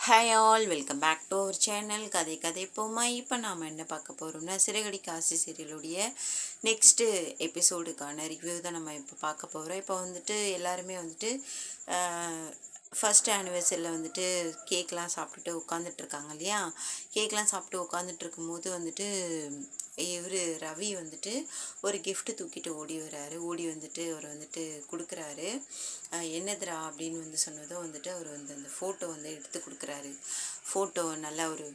Hi all, welcome back to our channel கதை கதைப்போமா. இப்போ நாம் என்ன பார்க்க போகிறோம்னா, சிறகடிக்க ஆசை சீரியலுடைய நெக்ஸ்ட்டு எபிசோடுக்கான ரிவ்யூ தான் நம்ம இப்போ பார்க்க போகிறோம். இப்போ வந்துட்டு எல்லாருமே வந்துட்டு ஃபஸ்ட் ஆனிவர்சரியில் வந்துட்டு கேக்லாம் சாப்பிட்டுட்டு உட்காந்துட்ருக்காங்க இல்லையா. கேக்லாம் சாப்பிட்டு உட்காந்துட்டு இருக்கும்போது வந்துட்டு இவர் ரவி வந்துட்டு ஒரு கிஃப்ட்டு தூக்கிட்டு ஓடி வர்றாரு. ஓடி வந்துட்டு அவர் வந்துட்டு கொடுக்குறாரு. என்னதுரா அப்படின்னு வந்து சொன்னதும் வந்துட்டு அவர் வந்து அந்த ஃபோட்டோ வந்து எடுத்து கொடுக்குறாரு. ஃபோட்டோ நல்லா ஒரு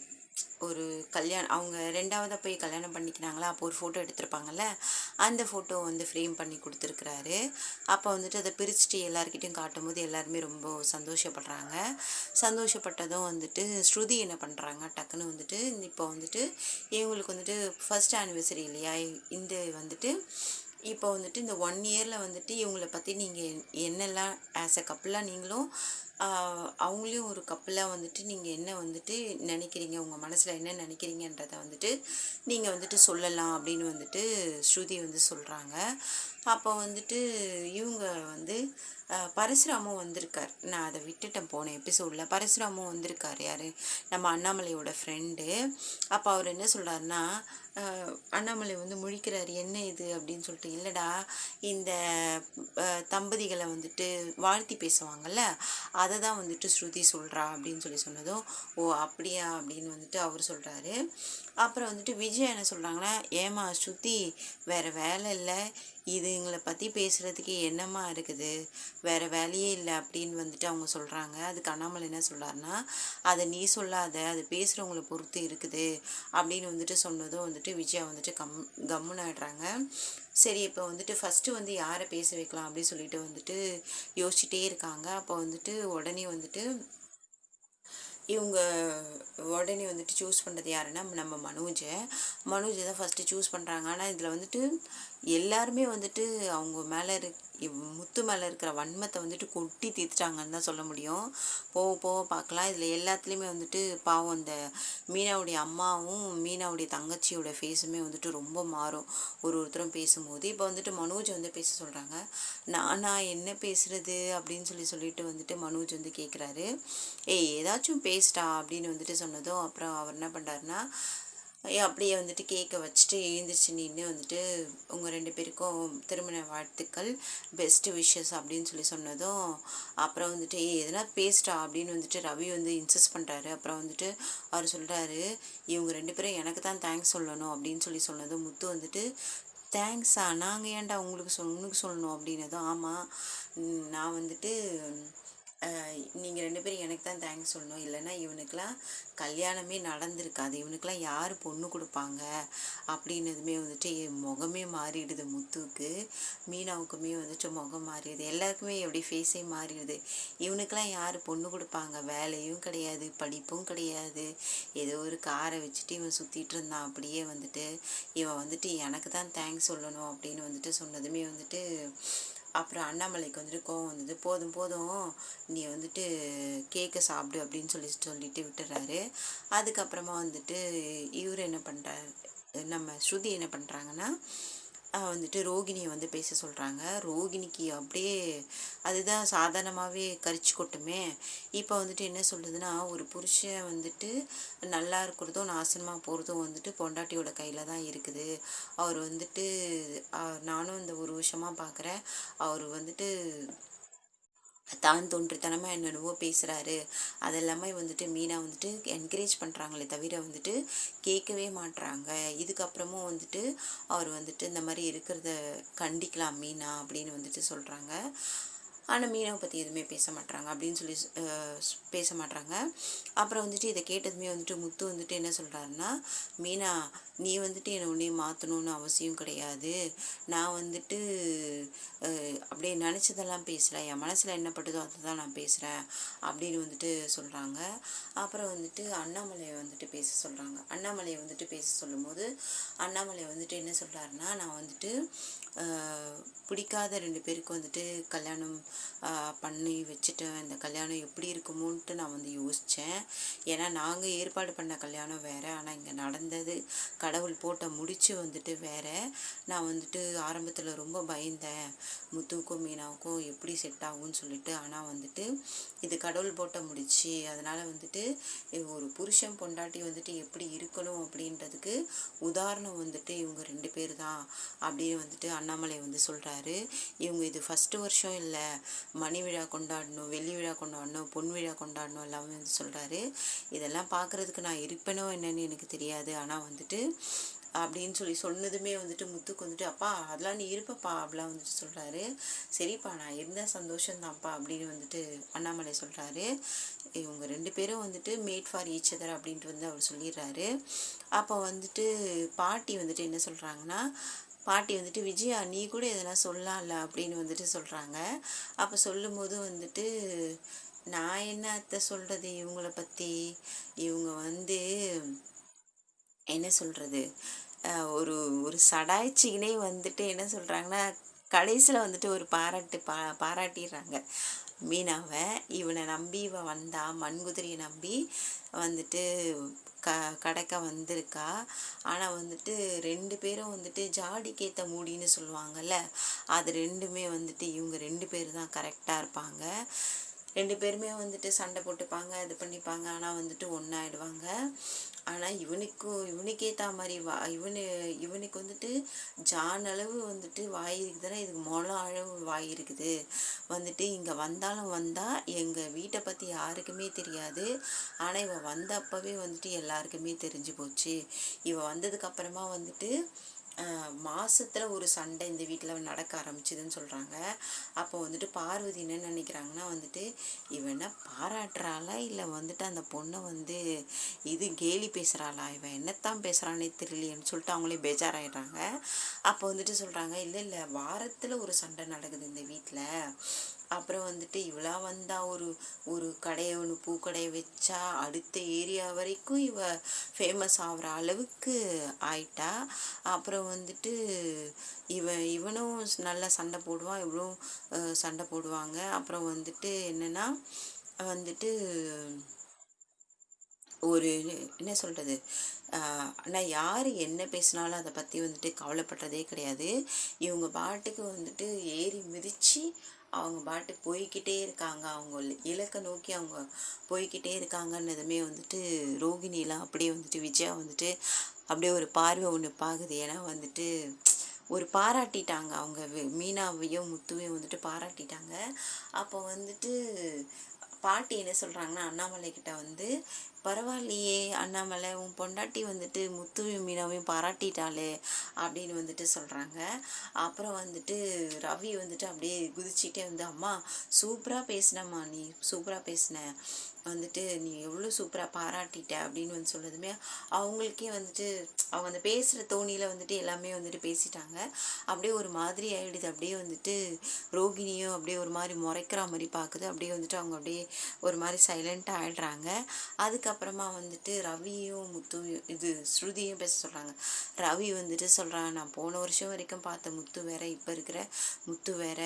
ஒரு கல்யாணம், அவங்க ரெண்டாவதாக போய் கல்யாணம் பண்ணிக்கினாங்களா, அப்போ ஒரு ஃபோட்டோ எடுத்திருப்பாங்கல்ல, அந்த ஃபோட்டோ வந்து ஃப்ரேம் பண்ணி கொடுத்துருக்குறாரு. அப்போ வந்துட்டு அதை பிரிச்சுட்டு எல்லாருக்கிட்டையும் காட்டும்போது எல்லாருமே ரொம்ப சந்தோஷப்படுறாங்க. சந்தோஷப்பட்டதும் வந்துட்டு ஸ்ருதி என்ன பண்ணுறாங்க, டக்குன்னு வந்துட்டு இப்போ வந்துட்டு இவங்களுக்கு வந்துட்டு ஃபஸ்ட் ஆனிவர்சரி இல்லையா, இந்த வந்துட்டு இப்போ வந்துட்டு இந்த 1 இயரில் வந்துட்டு இவங்களை பற்றி நீங்கள் என்னெல்லாம் ஆஸ் அ கப்புளாக நீங்களும் அவங்களையும் ஒரு கப்பலாக வந்துட்டு நீங்கள் என்ன வந்துட்டு நினைக்கிறீங்க, உங்கள் மனசில் என்ன நினைக்கிறீங்கன்றதை வந்துட்டு நீங்கள் வந்துட்டு சொல்லலாம் அப்படின்னு வந்துட்டு ஸ்ருதி வந்து சொல்கிறாங்க. அப்போ வந்துட்டு இவங்க வந்து பரசுராமும் வந்திருக்கார். நான் அதை விட்டுட்டேன் போன எபிசோடில். பரசுராமும் வந்திருக்கார். யார், நம்ம அண்ணாமலையோட ஃப்ரெண்டு. அப்போ அவர் என்ன சொல்கிறாருன்னா, அண்ணாமலை வந்து முழிக்கிறார், என்ன இது அப்படின்னு சொல்லிட்டு. இல்லைடா, இந்த தம்பதிகளை வந்துட்டு வாழ்த்தி பேசுவாங்கள்ல, அதை தான் வந்துட்டு ஸ்ருதி சொல்கிறா அப்படின்னு சொன்னதும், ஓ அப்படியா அப்படின்னு வந்துட்டு அவர் சொல்கிறாரு. அப்புறம் வந்துட்டு விஜய் என்ன சொல்கிறாங்கன்னா, ஏமா ஸ்ருதி, வேறு வேலை இல்லை, இதுங்களை பற்றி பேசுகிறதுக்கு என்னம்மா இருக்குது, வேறு வேலையே இல்லை அப்படின்னு வந்துட்டு அவங்க சொல்கிறாங்க. அதுக்கு அண்ணாமலை என்ன சொல்கிறாருன்னா, அதை நீ சொல்லாத, அது பேசுகிறவங்கள பொறுத்து இருக்குது அப்படின்னு வந்துட்டு சொன்னதும் வந்துட்டு விஜயா வந்துட்டு கம்முன்னு ஆயிடுறாங்க. சரி, இப்போ வந்துட்டு ஃபஸ்ட்டு வந்து யாரை பேச வைக்கலாம் அப்படின்னு சொல்லிட்டு வந்துட்டு யோசிச்சுட்டே இருக்காங்க. அப்போ வந்துட்டு உடனே வந்துட்டு இவங்க உடனே வந்துட்டு சூஸ் பண்ணுறது யாருன்னா, நம்ம மனோஜை தான் ஃபஸ்ட்டு சூஸ் பண்ணுறாங்க. ஆனால் இதில் வந்துட்டு எல்லாருமே வந்துட்டு அவங்க மேலே முத்து மேலே இருக்கிற வன்மத்தை வந்துட்டு கொட்டி தீர்த்துட்டாங்கன்னு தான் சொல்ல முடியும். போக போக பார்க்கலாம். இதில் எல்லாத்துலேயுமே வந்துட்டு பாவம் அந்த மீனாவுடைய அம்மாவும் மீனாவுடைய தங்கச்சியோட ஃபேஸுமே வந்துட்டு ரொம்ப மாறும் ஒருத்தரும் பேசும்போது. இப்போ வந்துட்டு மனோஜ் வந்து பேச சொல்கிறாங்க. நானா என்ன பேசுகிறது அப்படின்னு சொல்லிட்டு வந்துட்டு மனோஜ் வந்து கேட்குறாரு. ஏதாச்சும் பேசிட்டா அப்படின்னு வந்துட்டு சொன்னதும் அப்புறம் அவர் என்ன பண்ணுறாருன்னா, அப்படியே வந்துட்டு கேக்கை வச்சுட்டு எழுந்திரிச்சு நின்று வந்துட்டு உங்கள் 2 பேருக்கும் திருமண வாழ்த்துக்கள், பெஸ்ட்டு விஷஸ் அப்படின்னு சொன்னதும் அப்புறம் வந்துட்டு எதனா பேசிட்டா அப்படின்னு வந்துட்டு ரவி வந்து இன்சிஸ்ட் பண்ணுறாரு. அப்புறம் வந்துட்டு அவர் சொல்கிறாரு, இவங்க 2 பேரும் எனக்கு தான் தேங்க்ஸ் சொல்லணும் அப்படின்னு சொன்னதும் முத்து வந்துட்டு, தேங்க்ஸா, நாங்கள் ஏன்டா உனக்கு சொல்லணும் அப்படின்னதும், ஆமாம், நான் வந்துட்டு நீங்கள் 2 பேரும் எனக்கு தான் தேங்க்ஸ் சொல்லணும், இல்லைன்னா இவனுக்கெலாம் கல்யாணமே நடந்திருக்காது, இவனுக்கெலாம் யார் பொண்ணு கொடுப்பாங்க அப்படின்னதுமே வந்துட்டு முகமே மாறிடுது முத்துவுக்கு. மீனாவுக்குமே வந்துட்டு முகம் மாறிடுது. எல்லாருக்குமே எப்படி ஃபேஸே மாறிடுது. இவனுக்கெலாம் யார் பொண்ணு கொடுப்பாங்க, வேலையும் கிடையாது, படிப்பும் கிடையாது, ஏதோ ஒரு காரை வச்சுட்டு இவன் சுற்றிட்டு இருந்தான். அப்படியே வந்துட்டு இவன் வந்துட்டு எனக்கு தான் தேங்க்ஸ் சொல்லணும் அப்படின்னு வந்துட்டு சொன்னதுமே வந்துட்டு அப்புறம் அண்ணாமலைக்கு வந்துட்டு கோவம் வந்தது. போதும் போதும், நீ வந்துட்டு கேக்கை சாப்பிடு அப்படின்னு சொல்லிட்டு விட்டுறாரு. அதுக்கப்புறமா வந்துட்டு இவர் என்ன பண்ணுறாரு, நம்ம ஸ்ருதி என்ன பண்ணுறாங்கன்னா, வந்துட்டு ரோகிணியை வந்து பேச சொல்கிறாங்க. ரோகிணிக்கு அப்படியே அதுதான் சாதாரணமாகவே கரிச்சு கொட்டுமே. இப்போ வந்துட்டு என்ன சொல்லுதுன்னா, ஒரு புருஷன் வந்துட்டு நல்லா இருக்கிறதும் நாசனமாக போகிறதும் வந்துட்டு பொண்டாட்டியோட கையில் தான் இருக்குது. அவர் வந்துட்டு நானும் இந்த ஒரு வருஷமாக பார்க்குறேன், அவர் வந்துட்டு தான் தோன்றித்தனமாக என்னென்னவோ பேசுகிறாரு. அதெல்லாமே வந்துட்டு மீனா வந்துட்டு என்கரேஜ் பண்ணுறாங்களே தவிர வந்துட்டு கேட்கவே மாட்டுறாங்க. இதுக்கப்புறமும் வந்துட்டு அவர் வந்துட்டு இந்த மாதிரி இருக்கிறத கண்டிக்கலாம் மீனா அப்படின்னு வந்துட்டு சொல்கிறாங்க. ஆனால் மீனாவை பற்றி எதுவுமே பேச மாட்டாங்க அப்படின்னு பேச மாட்டாங்க. அப்புறம் வந்துட்டு இதை கேட்டதுமே வந்துட்டு முத்து வந்துட்டு என்ன சொல்கிறாருன்னா, மீனா, நீ வந்துட்டு என்னை ஒன்றே மாற்றணுன்னு அவசியம் கிடையாது, நான் வந்துட்டு அப்படியே நினச்சதெல்லாம் பேசலை, என் மனசில் என்ன பட்டுதோ அதை தான் நான் பேசுகிறேன் அப்படின்னு வந்துட்டு சொல்கிறாங்க. அப்புறம் வந்துட்டு அண்ணாமலையை வந்துட்டு பேச சொல்கிறாங்க. அண்ணாமலையை வந்துட்டு பேச சொல்லும்போது அண்ணாமலை வந்துட்டு என்ன சொல்கிறாருன்னா, நான் வந்துட்டு பிடிக்காத 2 பேருக்கு வந்துட்டு கல்யாணம் பண்ணி வச்சுட்டேன். இந்த கல்யாணம் எப்படி இருக்குமோன்ட்டு நான் வந்து யோசித்தேன். ஏன்னா நாங்கள் ஏற்பாடு பண்ண கல்யாணம் வேறு, ஆனால் இங்கே நடந்தது கடவுள் போட்ட முடிச்சு வந்துட்டு வேறு. நான் வந்துட்டு ஆரம்பத்தில் ரொம்ப பயந்தேன், முத்துவுக்கும் மீனாவுக்கும் எப்படி செட் ஆகும்னு சொல்லிட்டு. ஆனால் வந்துட்டு இது கடவுள் போட்ட முடிச்சு. அதனால் வந்துட்டு ஒரு புருஷன் பொண்டாட்டி வந்துட்டு எப்படி இருக்கணும் அப்படின்றதுக்கு உதாரணம் வந்துட்டு இவங்க 2 பேர் தான் அப்படின்னு வந்துட்டு அண்ணாமலை வந்து சொல்கிறாரு. இவங்க இது ஃபஸ்ட்டு வருஷம் இல்லை, மணி விழா கொண்டாடணும், வெள்ளி விழா கொண்டாடணும், பொன் விழா கொண்டாடணும் எல்லாமே வந்து சொல்கிறாரு. இதெல்லாம் பார்க்குறதுக்கு நான் இருப்பேனோ என்னன்னு எனக்கு தெரியாது, ஆனால் வந்துட்டு அப்படின்னு சொல்லி சொன்னதுமே வந்துட்டு முத்துக்கு வந்துட்டு அப்பா அதெல்லாம் நீ இருப்பப்பா அப்படிலாம் வந்துட்டு சொல்கிறாரு. சரிப்பா நான் இருந்தால் சந்தோஷம்தான்ப்பா அப்படின்னு வந்துட்டு அண்ணாமலை சொல்கிறாரு. இவங்க 2 பேரும் வந்துட்டு மேட் ஃபார் ஈச் அதர் அப்படின்ட்டு வந்து அவர் சொல்லிடுறாரு. அப்போ வந்துட்டு பாட்டி வந்துட்டு என்ன சொல்கிறாங்கன்னா, பாட்டி வந்துட்டு விஜயா நீ கூட எதனா சொல்லலாம்ல அப்படின்னு வந்துட்டு சொல்கிறாங்க. அப்போ சொல்லும்போது வந்துட்டு நான் என்ன அத்தை சொல்கிறது இவங்கள பற்றி, இவங்க வந்து என்ன சொல்கிறது ஒரு ஒரு சடாய்ச்சிக்கினே வந்துட்டு என்ன சொல்கிறாங்கன்னா, கடைசியில் வந்துட்டு ஒரு பாராட்டிடுறாங்க மீனாவை. இவனை நம்பி இவன் வந்தா, மண்குதிரையை நம்பி வந்துட்டு கடக்க வந்திருக்கா. ஆனால் வந்துட்டு 2 பேரும் வந்துட்டு ஜாடிக்கேற்ற மூடின்னு சொல்லுவாங்கள்ல, அது 2மே வந்துட்டு இவங்க 2 பேர் தான் கரெக்டாக இருப்பாங்க. 2 பேருமே வந்துட்டு சண்டை போட்டுப்பாங்க, இது பண்ணிப்பாங்க, ஆனால் வந்துட்டு ஒன்றாயிடுவாங்க. ஆனால் இவனுக்கு ஏற்ற மாதிரி இவனுக்கு வந்துட்டு ஜான் அளவு வந்துட்டு வாய் இருக்குதுன்னா இதுக்கு முழம் அளவு வாய் இருக்குது. வந்துட்டு இங்கே வந்தாலும் வந்தால் எங்கள் வீட்டை பற்றி யாருக்குமே தெரியாது, ஆனால் இவன் வந்தப்பவே வந்துட்டு எல்லாருக்குமே தெரிஞ்சு போச்சு. இவன் வந்ததுக்கப்புறமா வந்துட்டு மாதத்தில் ஒரு சண்டை இந்த வீட்டில் நடக்க ஆரம்பிச்சுதுன்னு சொல்கிறாங்க. அப்போ வந்துட்டு பார்வதி என்ன நினைக்கிறாங்கன்னா வந்துட்டு இவனை பாராட்டுறாளா இல்லை வந்துட்டு அந்த பொண்ணை வந்து இது கேலி பேசுகிறாளா, இவன் என்னத்தான் பேசுகிறானே தெரியலையேன்னு சொல்லிட்டு அவங்களே பேஜாராயிடுறாங்க. அப்போ வந்துட்டு சொல்கிறாங்க இல்லை இல்லை வாரத்தில் ஒரு சண்டை நடக்குது இந்த வீட்டில். அப்புறம் வந்துட்டு இவளா வந்தால் ஒரு கடையை ஒன்று பூக்கடையை வச்சா அடுத்த ஏரியா வரைக்கும் இவ ஃபேமஸ் ஆகிற அளவுக்கு ஆயிட்டா. அப்புறம் வந்துட்டு இவனும் நல்லா சண்டை போடுவான், இவளும் சண்டை போடுவாங்க. அப்புறம் வந்துட்டு என்னென்னா வந்துட்டு ஒரு என்ன சொல்கிறது, ஆனால் யார் என்ன பேசினாலும் அதை பற்றி வந்துட்டு கவலைப்படுறதே கிடையாது. இவங்க பாட்டுக்கு வந்துட்டு ஏறி மிதித்து அவங்க பாட்டுக்கு போய்கிட்டே இருக்காங்க, அவங்க இலக்கை நோக்கி அவங்க போய்கிட்டே இருக்காங்கன்னதுமே வந்துட்டு ரோகிணிலாம் அப்படியே வந்துட்டு விஜயா வந்துட்டு அப்படியே ஒரு பார்வை ஒன்று பார்க்குது. ஏன்னா வந்துட்டு ஒரு பாராட்டிட்டாங்க, அவங்க மீனாவையும் முத்துவையும் வந்துட்டு பாராட்டிட்டாங்க. அப்போ வந்துட்டு பாட்டி என்ன சொல்கிறாங்கன்னா அண்ணாமலை கிட்ட வந்து பரவாயில்லையே அண்ணாமலை உன் பொண்டாட்டி வந்துட்டு முத்துவையும் மீனாவையும் பாராட்டிட்டாளே அப்படின்னு வந்துட்டு சொல்கிறாங்க. அப்புறம் வந்துட்டு ரவி வந்துட்டு அப்படியே குதிச்சுட்டே வந்து அம்மா சூப்பராக பேசினம்மா, நீ சூப்பராக பேசின, வந்துட்டு நீ எவ்வளோ சூப்பராக பாராட்டிட்ட அப்படின்னு வந்து சொல்லுறதுமே அவங்களுக்கே வந்துட்டு அவங்க அந்த பேசுகிற தோணியில் வந்துட்டு எல்லாமே வந்துட்டு பேசிட்டாங்க. அப்படியே ஒரு மாதிரி ஆகிடுது. அப்படியே வந்துட்டு ரோகிணியும் அப்படியே ஒரு மாதிரி முறைக்கிற மாதிரி பார்க்குது. அப்படியே வந்துட்டு அவங்க அப்படியே ஒரு மாதிரி சைலண்ட்டாக ஆகிடுறாங்க. அதுக்கப்புறமா வந்துட்டு ரவியும் ஸ்ருதியும் பேச சொல்கிறாங்க. ரவி வந்துட்டு சொல்கிறாங்க நான் போன வருஷம் வரைக்கும் பார்த்த முத்து வேற, இப்போ இருக்கிற முத்து வேற,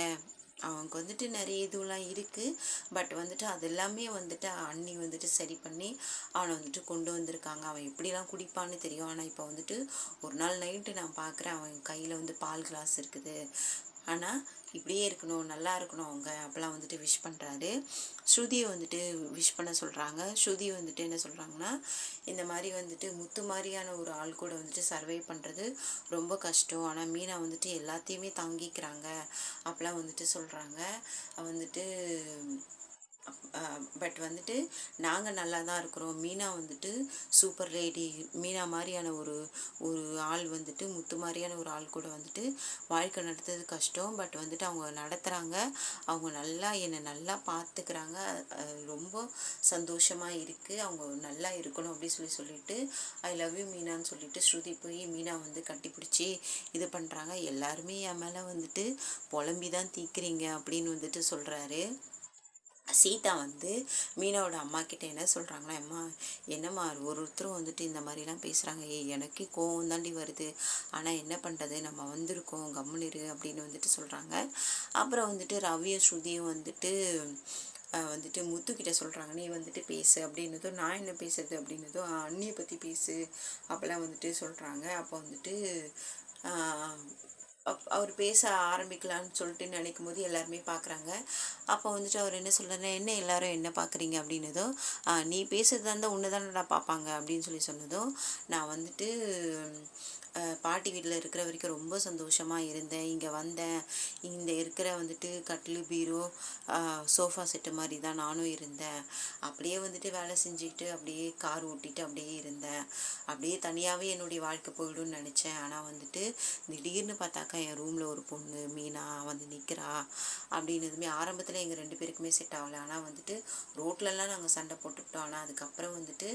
அவனுக்கு வந்துட்டு நிறைய இதுவெல்லாம் இருக்குது, பட் வந்துட்டு அது எல்லாமே வந்துட்டு அண்ணி வந்துட்டு சரி பண்ணி அவனை வந்துட்டு கொண்டு வந்திருக்காங்க. அவன் எப்படிலாம் குடிப்பான்னு தெரியும், ஆனால் இப்போ வந்துட்டு ஒரு நாள் நைட்டு நான் பார்க்குறேன் அவன் கையில் வந்து பால் கிளாஸ் இருக்குது, ஆனால் இப்படியே இருக்கணும், நல்லா இருக்கணும் அவங்க அப்போலாம் வந்துட்டு விஷ் பண்ணுறாரு. ஸ்ருதியை வந்துட்டு விஷ் பண்ண சொல்கிறாங்க. ஸ்ருதி வந்துட்டு என்ன சொல்கிறாங்கன்னா இந்த மாதிரி வந்துட்டு முத்து மாதிரியான ஒரு ஆள் கூட வந்துட்டு சர்வை பண்ணுறது ரொம்ப கஷ்டம், ஆனால் மீனா வந்துட்டு எல்லாத்தையுமே தாங்கிக்கிறாங்க அப்போலாம் வந்துட்டு சொல்கிறாங்க. வந்துட்டு பட் வந்துட்டு நாங்கள் நல்லா தான் இருக்கிறோம், மீனா வந்துட்டு சூப்பர் லேடி, மீனா மாதிரியான ஒரு ஆள் வந்துட்டு முத்து மாதிரியான ஒரு ஆள் கூட வந்துட்டு வாழ்க்கை நடத்துறது கஷ்டம், பட் வந்துட்டு அவங்க நடத்துகிறாங்க, அவங்க நல்லா என்னை நல்லா பார்த்துக்கிறாங்க, ரொம்ப சந்தோஷமாக இருக்குது, அவங்க நல்லா இருக்கணும் அப்படின்னு சொல்லிட்டு ஐ லவ் யூ மீனான்னு சொல்லிட்டு ஸ்ருதி போய் மீனா வந்து கட்டி பிடிச்சி இது பண்ணுறாங்க. எல்லாருமே என் மேலே வந்துட்டு புலம்பி தான் தீக்குறீங்க அப்படின்னு வந்துட்டு சொல்கிறாரு. சீதா வந்து மீனாவோட அம்மா கிட்ட என்ன சொல்கிறாங்களா, அம்மா என்னம்மா ஒருத்தரும் வந்துட்டு இந்த மாதிரிலாம் பேசுகிறாங்க, எனக்கே கோவம் தாண்டி வருது, ஆனால் என்ன பண்ணுறது, நம்ம வந்திருக்கோம் கம்முன்னு இரு அப்படின்னு வந்துட்டு சொல்கிறாங்க. அப்புறம் வந்துட்டு ரவியும் ஸ்ருதியும் வந்துட்டு வந்துட்டு முத்துக்கிட்ட சொல்கிறாங்க, நீ வந்துட்டு பேசு அப்படின்னதும், நான் என்ன பேசுறது அப்படின்னதும், அண்ணியை பற்றி பேசு அப்போல்லாம் வந்துட்டு சொல்கிறாங்க. அப்போ வந்துட்டு அவர் பேச ஆரம்பிக்கலான்னு சொல்லிட்டு நினைக்கும் போது எல்லாருமே பார்க்குறாங்க. அப்போ வந்துட்டு அவர் என்ன சொல்கிறாருன்னா, என்ன எல்லாரும் என்ன பார்க்குறீங்க அப்படின்னதும், நீ பேசுறதா இருந்தால் ஒன்று தானடா பார்ப்பாங்க அப்படின்னு சொன்னதும், நான் வந்துட்டு பாட்டி வீட்டில் இருக்கிற வரைக்கும் ரொம்ப சந்தோஷமாக இருந்தேன், இங்கே வந்தேன், இந்த இருக்கிற வந்துட்டு கட்டில் பீரோ சோஃபா செட்டு மாதிரி தான் நானும் இருந்தேன், அப்படியே வந்துட்டு வேலை செஞ்சுக்கிட்டு அப்படியே கார் ஓட்டிகிட்டு அப்படியே இருந்தேன், அப்படியே தனியாகவே என்னுடைய வாழ்க்கை போயிடும்னு நினச்சேன். ஆனால் வந்துட்டு திடீர்னு பார்த்தாக்கா என் ரூமில் ஒரு பொண்ணு மீனா வந்து நிற்கிறா அப்படின்னதுமே ஆரம்பத்தில் எங்கள் 2 பேருக்குமே செட் ஆகலை. ஆனால் வந்துட்டு ரோட்லலாம் நாங்கள் சண்டை போட்டுக்கிட்டோம். ஆனால் அதுக்கப்புறம் வந்துட்டு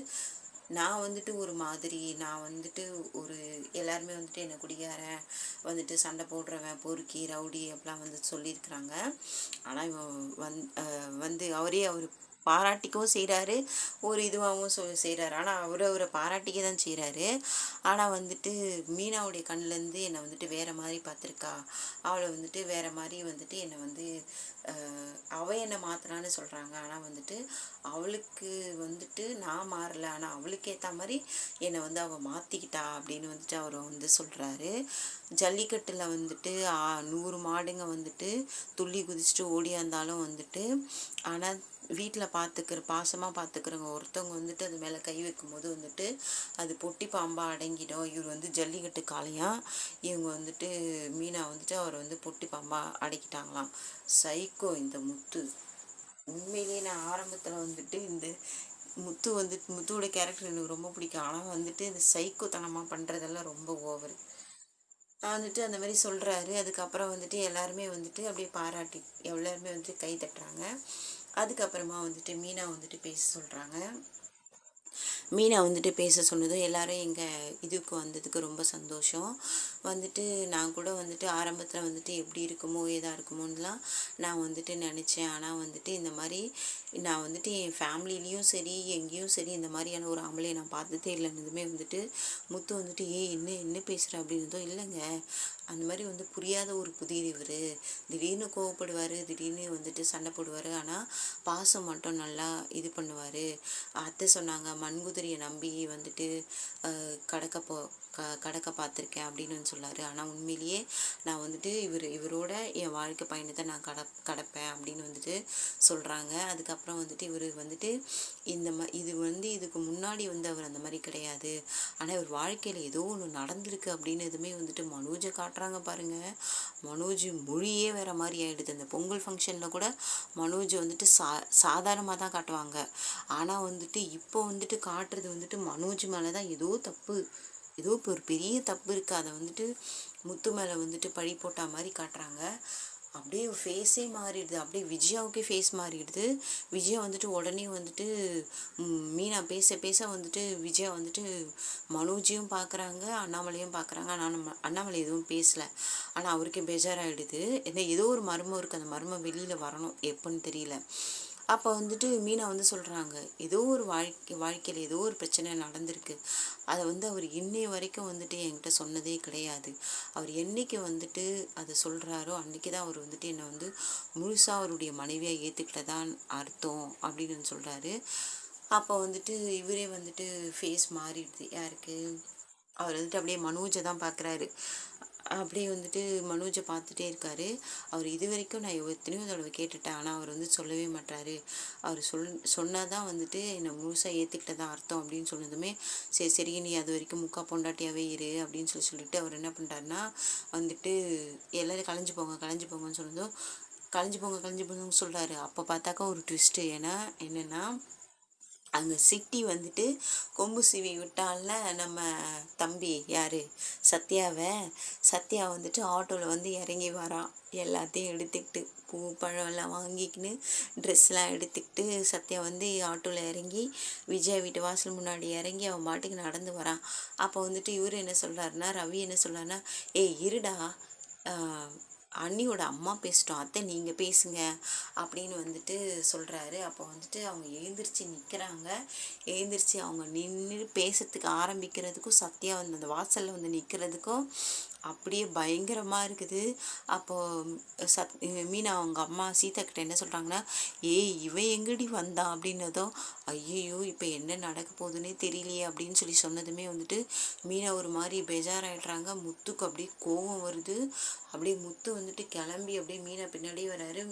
நான் வந்துட்டு ஒரு மாதிரி, நான் வந்துட்டு ஒரு எல்லாருமே வந்துட்டு என்னை குடிகாரன், வந்துட்டு சண்டை போடுறவன், பொறுக்கி ரவுடி அப்படிலாம் வந்து சொல்லியிருக்கிறாங்க. ஆனால் இவன் வந்து அவர் பாராட்டிக்கவும் செய்கிறாரு, ஒரு இதுவாகவும் செய்கிறாரு. ஆனால் அவரை பாராட்டிக்க தான் செய்கிறாரு. ஆனால் வந்துட்டு மீனாவுடைய கண்ணிலேருந்து என்னை வந்துட்டு வேறு மாதிரி பார்த்துருக்கா, அவளை வந்துட்டு வேறு மாதிரி வந்துட்டு என்னை வந்து அவள் என்னை மாத்தினான்னு சொல்கிறாங்க. ஆனால் வந்துட்டு அவளுக்கு வந்துட்டு நான் மாறலை, ஆனால் அவளுக்கு ஏற்ற மாதிரி என்னை வந்து அவள் மாற்றிக்கிட்டா அப்படின்னு வந்துட்டு அவர் வந்து சொல்கிறாரு. ஜல்லிக்கட்டில் வந்துட்டு 100 மாடுங்க வந்துட்டு துள்ளி குதிச்சுட்டு ஓடியாந்தாலும் வந்துட்டு, ஆனால் வீட்டில் பாசமாக பார்த்துக்கிறவங்க ஒருத்தவங்க வந்துட்டு அது மேலே கை வைக்கும்போது வந்துட்டு அது பொட்டி பாம்பாக அடங்கிடும். இவர் வந்து ஜல்லிக்கட்டு காளையாக, இவங்க வந்துட்டு மீனா வந்துட்டு அவர் வந்து பொட்டி பாம்பாக அடக்கிட்டாங்களாம். சைக்கோ இந்த முத்து. உண்மையிலேயே நான் ஆரம்பத்தில் வந்துட்டு இந்த முத்துவோட கேரக்டர் எனக்கு ரொம்ப பிடிக்கும். ஆனால் வந்துட்டு இந்த சைக்கோத்தனமாக பண்ணுறதெல்லாம் ரொம்ப ஓவர். வந்துட்டு அந்த மாதிரி சொல்கிறாரு. அதுக்கப்புறம் வந்துட்டு எல்லாருமே வந்துட்டு அப்படியே பாராட்டி எல்லாருமே வந்துட்டு கை தட்டுறாங்க. அதுக்கப்புறமா வந்துட்டு மீனா வந்துட்டு பேச சொல்கிறாங்க. மீனா வந்துட்டு பேச சொன்னதும் எல்லாரும் எங்கள் இதுக்கு வந்ததுக்கு ரொம்ப சந்தோஷம். வந்துட்டு நான் கூட வந்துட்டு ஆரம்பத்தில் வந்துட்டு எப்படி இருக்குமோ ஏதாக இருக்குமோன்னெலாம் நான் வந்துட்டு நினச்சேன். ஆனால் வந்துட்டு இந்த மாதிரி நான் வந்துட்டு என் ஃபேமிலிலேயும் சரி எங்கேயும் சரி இந்த மாதிரியான ஒரு ஆம்பளையை நான் பார்த்ததே இல்லைன்னதுமே வந்துட்டு முத்து வந்துட்டு என்ன பேசுகிற அப்படின்னதும், இல்லைங்க அந்த மாதிரி வந்து புரியாத ஒரு புதிர் இவர், திடீர்னு கோவப்படுவார், திடீர்னு வந்துட்டு சண்டை போடுவார், ஆனால் பாசம் மட்டும் நல்லா இது பண்ணுவார். அத்தை சொன்னாங்க மண்குதிரியை நம்பி வந்துட்டு கடக்க பார்த்துருக்கேன் அப்படின்னு சொன்னார். ஆனால் உண்மையிலேயே நான் வந்துட்டு இவரோட என் வாழ்க்கை பயணத்தை நான் கடப்பேன் அப்படின்னு வந்துட்டு சொல்கிறாங்க. அதுக்கப்புறம் வந்துட்டு இவர் வந்துட்டு இதுக்கு முன்னாடி வந்து அவர் அந்த மாதிரி கிடையாது, ஆனால் இவர் வாழ்க்கையில் ஏதோ ஒன்று நடந்திருக்கு அப்படின்னு எதுவுமே வந்துட்டு மனோஜை காட்டுறாங்க பாருங்கள். மனோஜ் மொழியே வேறு மாதிரி ஆகிடுது. அந்த பொங்கல் ஃபங்க்ஷனில் கூட மனோஜ் வந்துட்டு சாதாரணமாக தான் காட்டுவாங்க. ஆனால் வந்துட்டு இப்போ வந்துட்டு காட்டுறது வந்துட்டு மனோஜ் மேலே தான் ஏதோ தப்பு, ஏதோ இப்போ ஒரு பெரிய தப்பு இருக்குது, அதை வந்துட்டு முத்து மேலே வந்துட்டு பழி போட்டா மாதிரி காட்டுறாங்க. அப்படியே ஃபேஸே மாறிடுது, அப்படியே விஜயாவுக்கே ஃபேஸ் மாறிடுது. விஜயா வந்துட்டு உடனே வந்துட்டு மீனா பேச வந்துட்டு விஜயா வந்துட்டு மனோஜையும் பார்க்குறாங்க, அண்ணாமலையும் பார்க்குறாங்க. ஆனால் அண்ணாமலை எதுவும் பேசலை. ஆனால் அவருக்கே பேஜாராகிடுது. ஏதோ ஒரு மர்மம் இருக்குது, அந்த மர்மம் வெளியில் வரணும், எப்போன்னு தெரியல. அப்போ வந்துட்டு மீனா வந்து சொல்கிறாங்க, ஏதோ ஒரு வாழ்க்கையில் ஏதோ ஒரு பிரச்சனை நடந்திருக்கு, அதை வந்து அவர் இன்னைய வரைக்கும் வந்துட்டு என்கிட்ட சொன்னதே கிடையாது. அவர் என்னைக்கு வந்துட்டு அதை சொல்கிறாரோ அன்றைக்கி தான் அவர் வந்துட்டு என்னை வந்து முழுசாக அவருடைய மனைவியாக ஏற்றுக்கிட்டதான் அர்த்தம் அப்படின்னு சொல்கிறாரு. அப்போ வந்துட்டு இவரே வந்துட்டு ஃபேஸ் மாறிடுது. யாருக்கு? அவர் வந்துட்டு அப்படியே மனோஜை தான் பார்க்குறாரு. அப்படியே வந்துட்டு மனோஜை பார்த்துட்டே இருக்காரு. அவர் இது வரைக்கும் நான் எத்தனையோ தடவை கேட்டுட்டேன், ஆனால் அவர் வந்து சொல்லவே மாட்டாரு. அவர் சொன்னாதான் வந்துட்டு என்னை முழுசாக ஏற்றுக்கிட்டதான் அர்த்தம் அப்படின்னு சொன்னதுமே, சரி நீ அது வரைக்கும் முக்கா பொண்டாட்டியாகவே இரு அப்படின்னு சொல்லிட்டு அவர் என்ன பண்ணுறாருன்னா வந்துட்டு எல்லோரும் கலைஞ்சு போங்கன்னு சொன்னதும் கலைஞ்சு போங்கன்னு சொல்கிறாரு. அப்போ பார்த்தாக்கா ஒரு ட்விஸ்ட்டு. என்னென்னா அங்கே சிட்டி வந்துட்டு கொம்பு சீவி விட்டால நம்ம தம்பி யார் சத்யா வந்துட்டு ஆட்டோவில் வந்து இறங்கி வரான். எல்லாத்தையும் எடுத்துக்கிட்டு பூ பழம் எல்லாம் வாங்கிக்கின்னு ட்ரெஸ்லாம் எடுத்துக்கிட்டு சத்யா வந்து ஆட்டோவில் இறங்கி விஜய் வீட்டு வாசல் முன்னாடி இறங்கி அவன் பாட்டுக்கு நடந்து வரான். அப்போ வந்துட்டு இவர் என்ன சொல்கிறாருன்னா, ரவி என்ன சொல்கிறாருன்னா, இருடா அண்ணியோட அம்மா பேசிட்டோம், அத்தை நீங்கள் பேசுங்க அப்படின்னு வந்துட்டு சொல்கிறாரு. அப்போ வந்துட்டு அவங்க எழுந்திரிச்சு நிற்கிறாங்க. எழுந்திரிச்சு அவங்க நின்று பேசுறதுக்கு ஆரம்பிக்கிறதுக்கும் சத்யா வந்து அந்த வாசலில் வந்து நிற்கிறதுக்கும் அப்படியே பயங்கரமாக இருக்குது. அப்போது மீனா அவங்க அம்மா சீதா கிட்ட என்ன சொல்கிறாங்கன்னா, ஏய் இவன் எங்கடி வந்தான் அப்படின்னதும், ஐயையோ இப்போ என்ன நடக்க போகுதுன்னே தெரியலையே அப்படின்னு சொன்னதுமே வந்துட்டு மீனா ஒரு மாதிரி பேஜாராயிடுறாங்க. முத்துக்கு அப்படியே கோவம் வருது. அப்படியே முத்து வந்துட்டு கிளம்பி அப்படியே மீனா பின்னாடியே வராரு.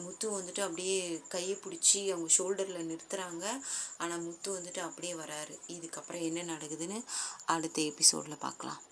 முத்து வந்துட்டு அப்படியே கையை பிடிச்சி அவங்க ஷோல்டரில் நிறுத்துறாங்க. ஆனால் முத்து வந்துட்டு அப்படியே வராரு. இதுக்கப்புறம் என்ன நடக்குதுன்னு அடுத்த எபிசோடில் பார்க்கலாம்.